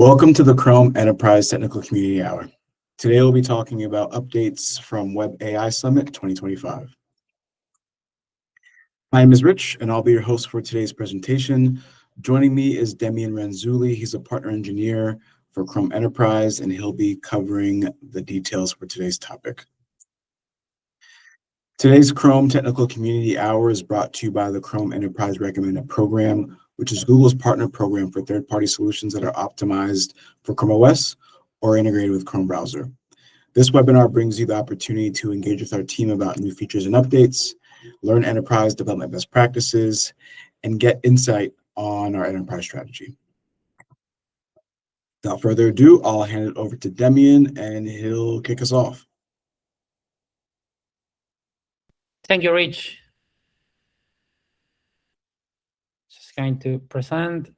Welcome to the Chrome Enterprise Technical Community Hour. Today we'll be talking about updates from WebAI Summit 2025. My name is Rich, and I'll be your host for today's presentation. Joining me is Demian Renzulli. He's a partner engineer for Chrome Enterprise, and he'll be covering the details for today's topic. Today's Chrome Technical Community Hour is brought to you by the Chrome Enterprise Recommended Program, which is Google's partner program for third-party solutions that are optimized for Chrome OS or integrated with Chrome browser. This webinar brings you the opportunity to engage with our team about new features and updates, learn enterprise development best practices, and get insight on our enterprise strategy. Without further ado, I'll hand it over to Demian, and he'll kick us off. Thank you, Rich. Just going to present.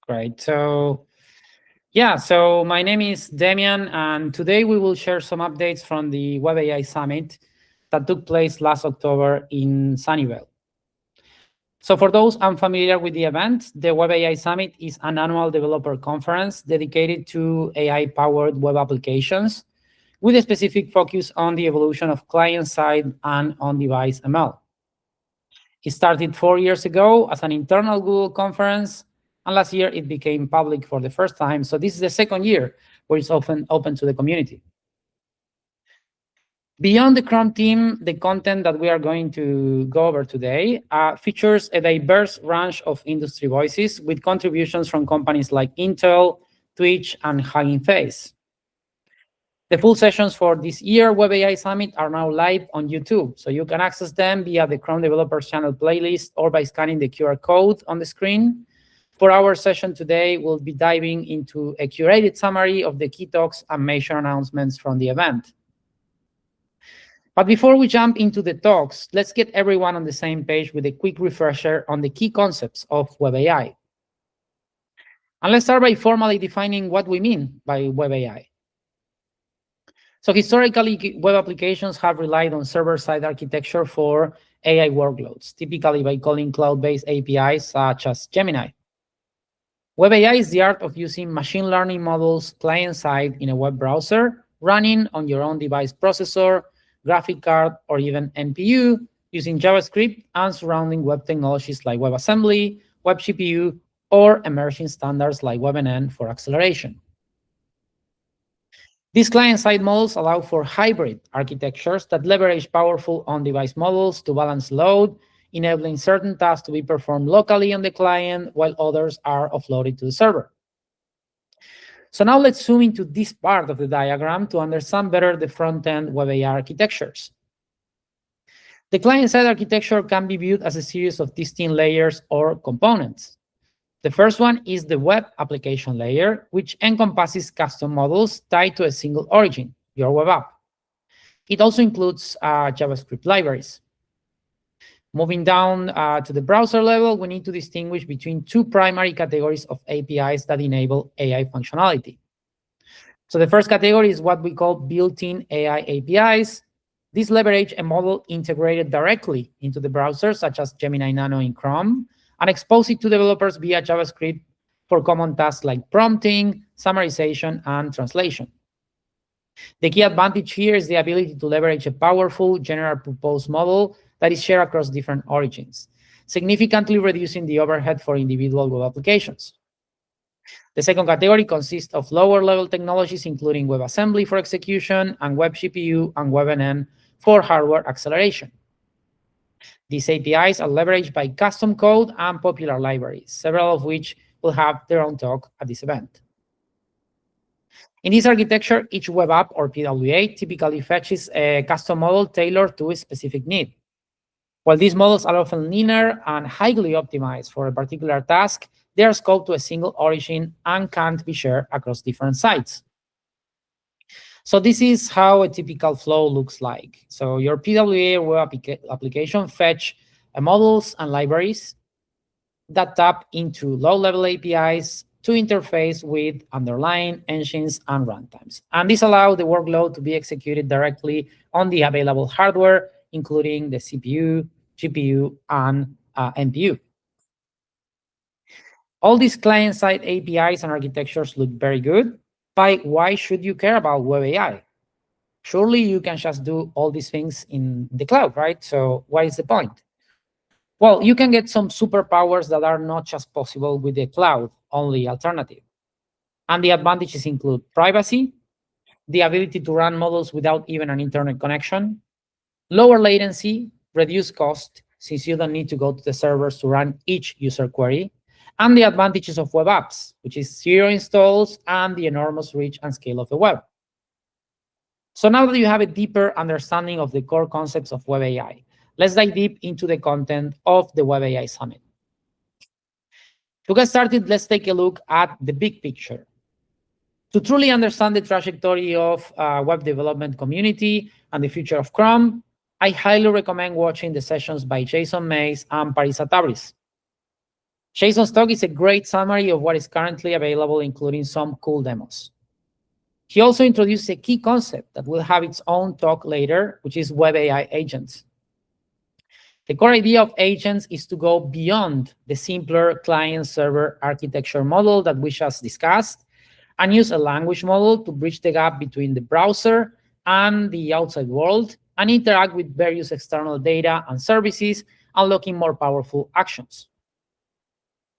Great. So my name is Demian, and today we will share some updates from the WebAI Summit that took place last October in Sunnyvale. So for those unfamiliar with the event, the WebAI Summit is an annual developer conference dedicated to AI-powered web applications with a specific focus on the evolution of client-side and on-device ML. It started 4 years ago as an internal Google conference, and last year it became public for the first time. So this is the second year where it's often open to the community. Beyond the Chrome team, the content that we are going to go over today features a diverse range of industry voices with contributions from companies like Intel, Twitch, and Hugging Face. The full sessions for this year WebAI Summit are now live on YouTube, so you can access them via the Chrome Developers Channel playlist or by scanning the QR code on the screen. For our session today, we'll be diving into a curated summary of the key talks and major announcements from the event. But before we jump into the talks, let's get everyone on the same page with a quick refresher on the key concepts of WebAI. And let's start by formally defining what we mean by WebAI. So historically, web applications have relied on server-side architecture for AI workloads, typically by calling cloud-based APIs such as Gemini. WebAI is the art of using machine learning models client-side in a web browser, running on your own device processor, graphic card, or even NPU, using JavaScript and surrounding web technologies like WebAssembly, WebGPU, or emerging standards like WebNN for acceleration. These client-side models allow for hybrid architectures that leverage powerful on-device models to balance load, enabling certain tasks to be performed locally on the client while others are offloaded to the server. So now let's zoom into this part of the diagram to understand better the front-end WebAI architectures. The client-side architecture can be viewed as a series of distinct layers or components. The first one is the web application layer, which encompasses custom models tied to a single origin, your web app. It also includes JavaScript libraries. Moving down to the browser level, we need to distinguish between two primary categories of APIs that enable AI functionality. So the first category is what we call built-in AI APIs. These leverage a model integrated directly into the browser, such as Gemini Nano in Chrome, and expose it to developers via JavaScript for common tasks like prompting, summarization, and translation. The key advantage here is the ability to leverage a powerful general-purpose model that is shared across different origins, significantly reducing the overhead for individual web applications. The second category consists of lower-level technologies, including WebAssembly for execution and WebGPU and WebNN for hardware acceleration. These APIs are leveraged by custom code and popular libraries, several of which will have their own talk at this event. In this architecture, each web app or PWA typically fetches a custom model tailored to a specific need. While these models are often linear and highly optimized for a particular task, they are scoped to a single origin and can't be shared across different sites. So this is how a typical flow looks like. So your PWA web application fetch models and libraries that tap into low-level APIs to interface with underlying engines and runtimes. And this allows the workload to be executed directly on the available hardware, including the CPU, GPU, and NPU. All these client-side APIs and architectures look very good, but why should you care about web AI? Surely you can just do all these things in the cloud, right? So what is the point? Well, you can get some superpowers that are not just possible with the cloud-only alternative. And the advantages include privacy, the ability to run models without even an internet connection, lower latency, reduced cost, since you don't need to go to the servers to run each user query, and the advantages of web apps, which is zero installs and the enormous reach and scale of the web. So now that you have a deeper understanding of the core concepts of web AI, let's dive deep into the content of the WebAI Summit. To get started, let's take a look at the big picture. To truly understand the trajectory of web development community and the future of Chrome, I highly recommend watching the sessions by Jason Mays and Parisa Tabris. Jason's talk is a great summary of what is currently available, including some cool demos. He also introduced a key concept that will have its own talk later, which is web AI agents. The core idea of agents is to go beyond the simpler client-server architecture model that we just discussed and use a language model to bridge the gap between the browser and the outside world and interact with various external data and services, unlocking more powerful actions.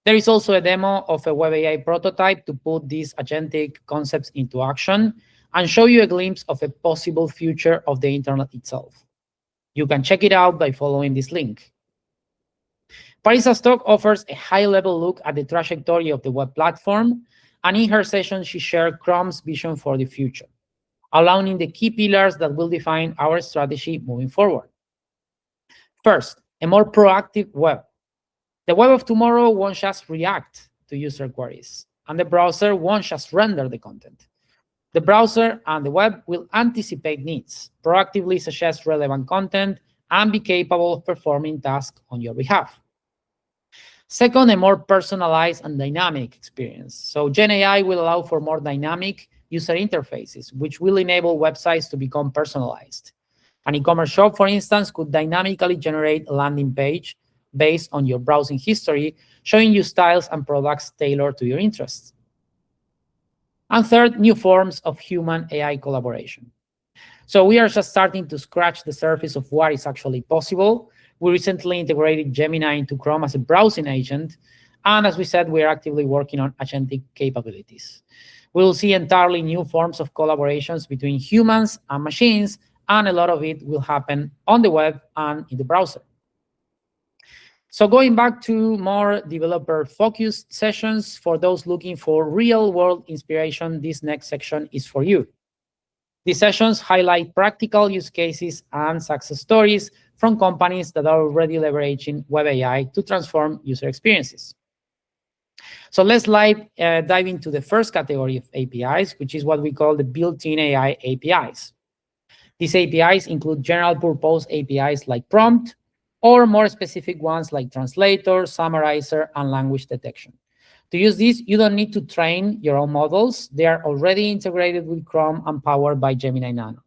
There is also a demo of a WebAI prototype to put these agentic concepts into action and show you a glimpse of a possible future of the internet itself. You can check it out by following this link. Parisa's talk offers a high-level look at the trajectory of the web platform, and in her session, she shared Chrome's vision for the future, outlining the key pillars that will define our strategy moving forward. First, a more proactive web. The web of tomorrow won't just react to user queries, and the browser won't just render the content. The browser and the web will anticipate needs, proactively suggest relevant content, and be capable of performing tasks on your behalf. Second, a more personalized and dynamic experience. So Gen AI will allow for more dynamic user interfaces, which will enable websites to become personalized. An e-commerce shop, for instance, could dynamically generate a landing page based on your browsing history, showing you styles and products tailored to your interests. And third, new forms of human-AI collaboration. So we are just starting to scratch the surface of what is actually possible. We recently integrated Gemini into Chrome as a browsing agent. And as we said, we are actively working on agentic capabilities. We will see entirely new forms of collaborations between humans and machines, and a lot of it will happen on the web and in the browser. So going back to more developer-focused sessions, for those looking for real-world inspiration, this next section is for you. These sessions highlight practical use cases and success stories from companies that are already leveraging web AI to transform user experiences. So let's dive into the first category of APIs, which is what we call the built-in AI APIs. These APIs include general-purpose APIs like prompt, or more specific ones like translator, summarizer, and language detection. To use these, you don't need to train your own models. They are already integrated with Chrome and powered by Gemini Nano.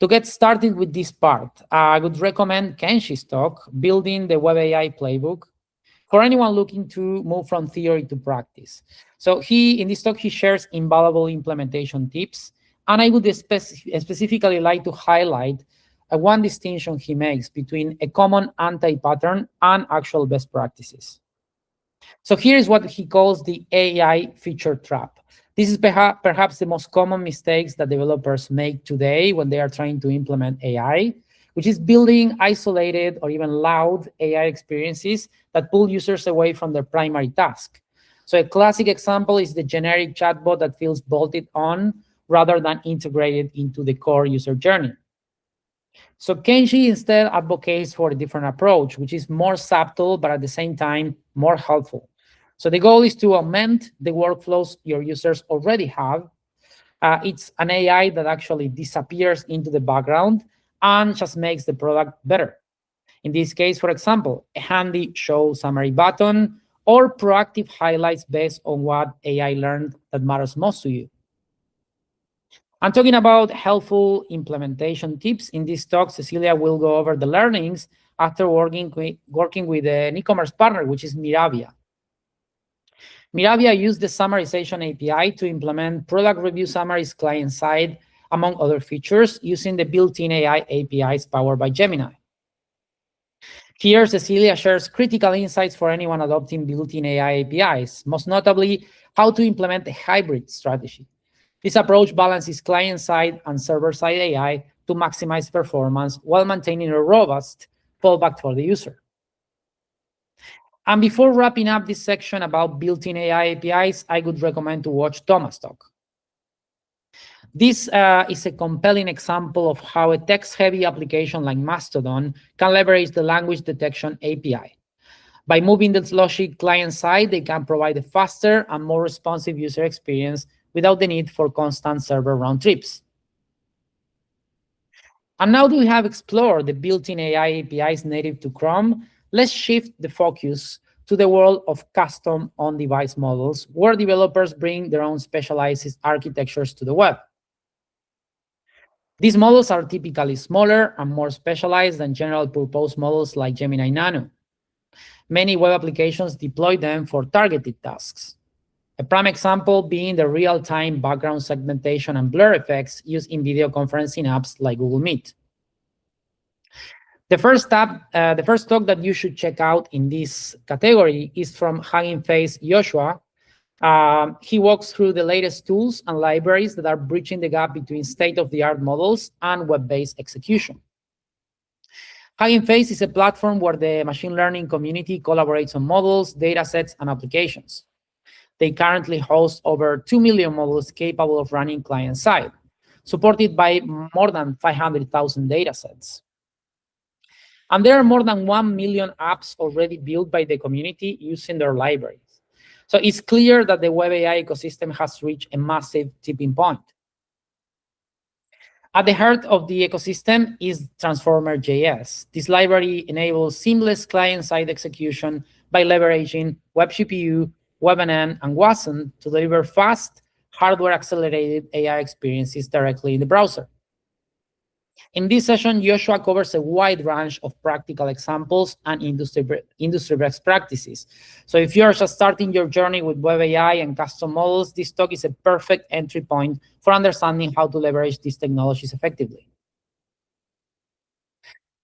To get started with this part, I would recommend Kenshi's talk, Building the Web AI Playbook, for anyone looking to move from theory to practice. So in this talk, he shares invaluable implementation tips, and I would specifically like to highlight one distinction he makes between a common anti-pattern and actual best practices. So here is what he calls the AI feature trap. This is perhaps the most common mistakes that developers make today when they are trying to implement AI, which is building isolated or even loud AI experiences that pull users away from their primary task. So a classic example is the generic chatbot that feels bolted on rather than integrated into the core user journey. So Kenji instead advocates for a different approach, which is more subtle, but at the same time, more helpful. So the goal is to augment the workflows your users already have. It's an AI that actually disappears into the background and just makes the product better. In this case, for example, a handy show summary button or proactive highlights based on what AI learned that matters most to you. I'm talking about helpful implementation tips. In this talk, Cecilia will go over the learnings after working with an e-commerce partner, which is Miravia. Miravia used the summarization API to implement product review summaries client-side, among other features, using the built-in AI APIs powered by Gemini. Here, Cecilia shares critical insights for anyone adopting built-in AI APIs, most notably how to implement a hybrid strategy. This approach balances client-side and server-side AI to maximize performance while maintaining a robust fallback for the user. And before wrapping up this section about built-in AI APIs, I would recommend to watch Thomas' talk. This is a compelling example of how a text-heavy application like Mastodon can leverage the language detection API. By moving the logic client-side, they can provide a faster and more responsive user experience without the need for constant server round trips. And now that we have explored the built-in AI APIs native to Chrome, let's shift the focus to the world of custom on-device models, where developers bring their own specialized architectures to the web. These models are typically smaller and more specialized than general-purpose models like Gemini Nano. Many web applications deploy them for targeted tasks. A prime example being the real-time background segmentation and blur effects used in video conferencing apps like Google Meet. The first talk that you should check out in this category is from Hugging Face Joshua. He walks through the latest tools and libraries that are bridging the gap between state-of-the-art models and web-based execution. Hugging Face is a platform where the machine learning community collaborates on models, datasets, and applications. They currently host over 2 million models capable of running client-side, supported by more than 500,000 datasets. And there are more than 1 million apps already built by the community using their libraries. So it's clear that the WebAI ecosystem has reached a massive tipping point. At the heart of the ecosystem is Transformer.js. This library enables seamless client-side execution by leveraging WebGPU, WebNN, and Wasm to deliver fast, hardware-accelerated AI experiences directly in the browser. In this session, Joshua covers a wide range of practical examples and industry best practices. So if you're just starting your journey with WebAI and custom models, this talk is a perfect entry point for understanding how to leverage these technologies effectively.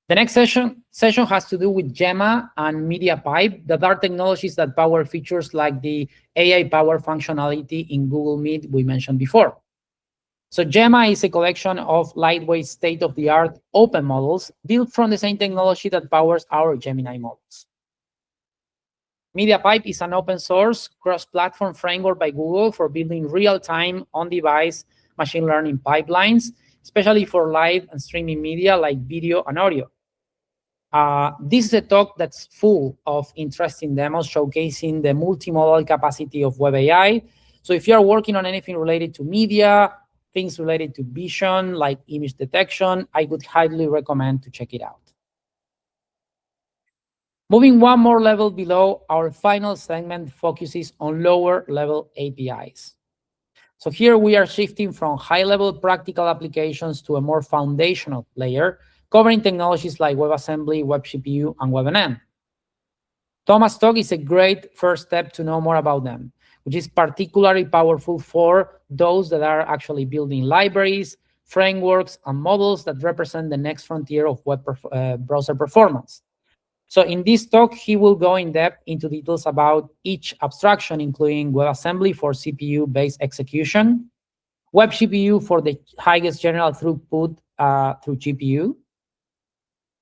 The next session has to do with Gemma and MediaPipe, that are technologies that power features like the AI-powered functionality in Google Meet we mentioned before. So Gemma is a collection of lightweight, state-of-the-art open models built from the same technology that powers our Gemini models. MediaPipe is an open-source, cross-platform framework by Google for building real-time, on-device machine learning pipelines, especially for live and streaming media like video and audio. This is a talk that's full of interesting demos showcasing the multimodal capacity of WebAI. So if you're working on anything related to media, things related to vision, like image detection, I would highly recommend to check it out. Moving one more level below, our final segment focuses on lower-level APIs. So here we are shifting from high-level practical applications to a more foundational layer, covering technologies like WebAssembly, WebGPU, and WebNN. Thomas' talk is a great first step to know more about them, which is particularly powerful for those that are actually building libraries, frameworks, and models that represent the next frontier of web browser performance. So in this talk, he will go in depth into details about each abstraction, including WebAssembly for CPU-based execution, WebGPU for the highest general throughput through GPU,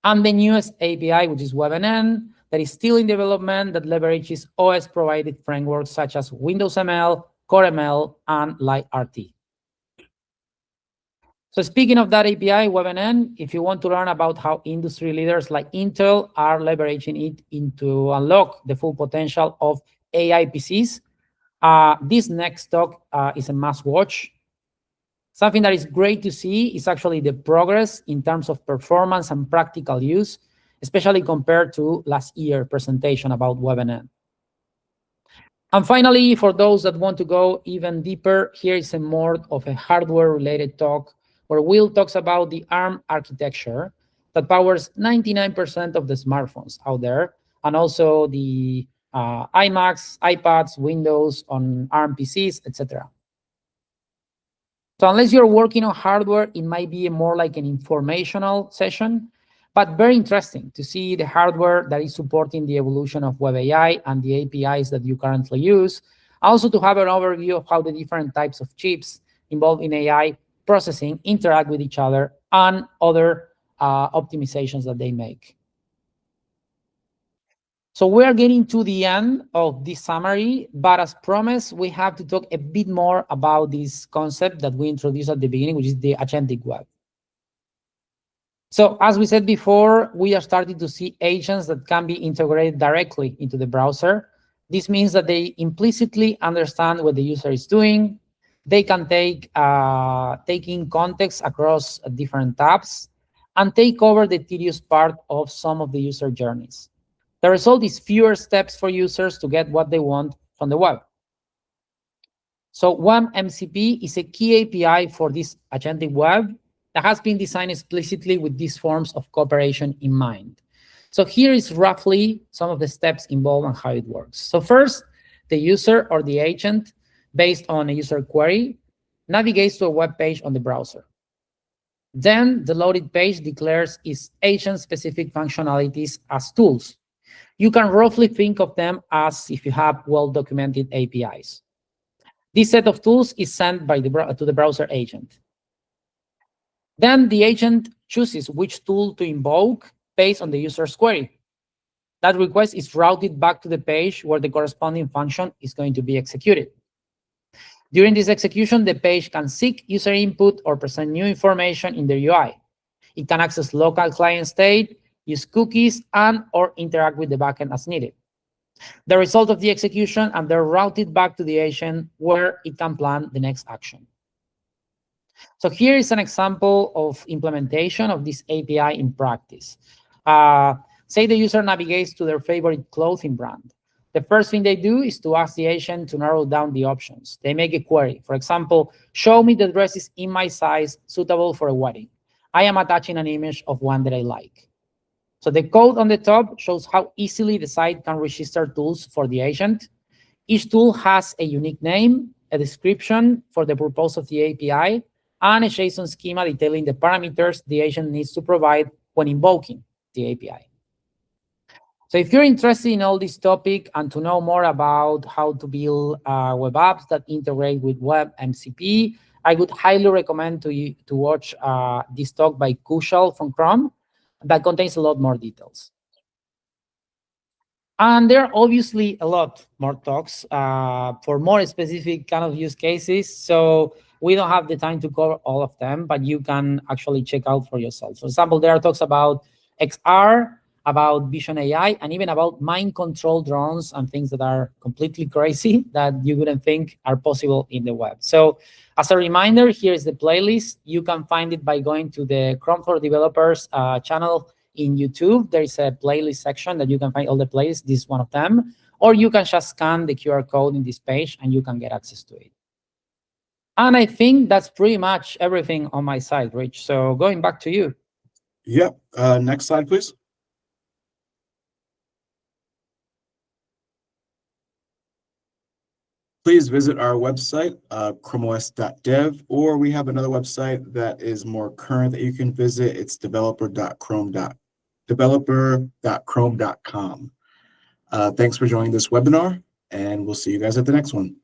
and the newest API, which is WebNN, that is still in development, that leverages OS-provided frameworks such as Windows ML, Core ML, and LiteRT. So speaking of that API, WebNN, if you want to learn about how industry leaders like Intel are leveraging it to unlock the full potential of AI PCs, this next talk is a must-watch. Something that is great to see is actually the progress in terms of performance and practical use, especially compared to last year's presentation about WebNN. And finally, for those that want to go even deeper, here is a more of a hardware-related talk where Will talks about the ARM architecture that powers 99% of the smartphones out there, and also the iMacs, iPads, Windows, on ARM PCs, etc. So unless you're working on hardware, it might be more like an informational session, but very interesting to see the hardware that is supporting the evolution of WebAI and the APIs that you currently use. Also to have an overview of how the different types of chips involved in AI processing interact with each other and other optimizations that they make. So we are getting to the end of this summary, but as promised, we have to talk a bit more about this concept that we introduced at the beginning, which is the Agentic Web. So as we said before, we are starting to see agents that can be integrated directly into the browser. This means that they implicitly understand what the user is doing. They can take in context across different tabs and take over the tedious part of some of the user journeys. The result is fewer steps for users to get what they want from the web. So WebMCP is a key API for this agentic web that has been designed explicitly with these forms of cooperation in mind. So here is roughly some of the steps involved and how it works. So first, the user or the agent, based on a user query, navigates to a web page on the browser. Then the loaded page declares its agent-specific functionalities as tools. You can roughly think of them as if you have well-documented APIs. This set of tools is sent to the browser agent. Then the agent chooses which tool to invoke based on the user's query. That request is routed back to the page where the corresponding function is going to be executed. During this execution, the page can seek user input or present new information in the UI. It can access local client state, use cookies, and/or interact with the backend as needed. The result of the execution, and they're routed back to the agent where it can plan the next action. So here is an example of implementation of this API in practice. Say the user navigates to their favorite clothing brand. The first thing they do is to ask the agent to narrow down the options. They make a query. For example, show me the dresses in my size suitable for a wedding. I am attaching an image of one that I like. So the code on the top shows how easily the site can register tools for the agent. Each tool has a unique name, a description for the purpose of the API, and a JSON schema detailing the parameters the agent needs to provide when invoking the API. So if you're interested in all this topic and to know more about how to build web apps that integrate with WebMCP, I would highly recommend to watch this talk by Kushal from Chrome that contains a lot more details. And there are obviously a lot more talks for more specific kind of use cases. So we don't have the time to cover all of them, but you can actually check out for yourself. For example, there are talks about XR, about Vision AI, and even about mind control drones and things that are completely crazy that you wouldn't think are possible in the web. So as a reminder, here is the playlist. You can find it by going to the Chrome for Developers channel in YouTube. There is a playlist section that you can find all the playlists. This is one of them. Or you can just scan the QR code in this page and you can get access to it. And I think that's pretty much everything on my side, Rich. So going back to you. Yep. Next slide, please. Please visit our website, chromeos.dev, or we have another website that is more current that you can visit. It's developer.chrome.com. Thanks for joining this webinar, and we'll see you guys at the next one.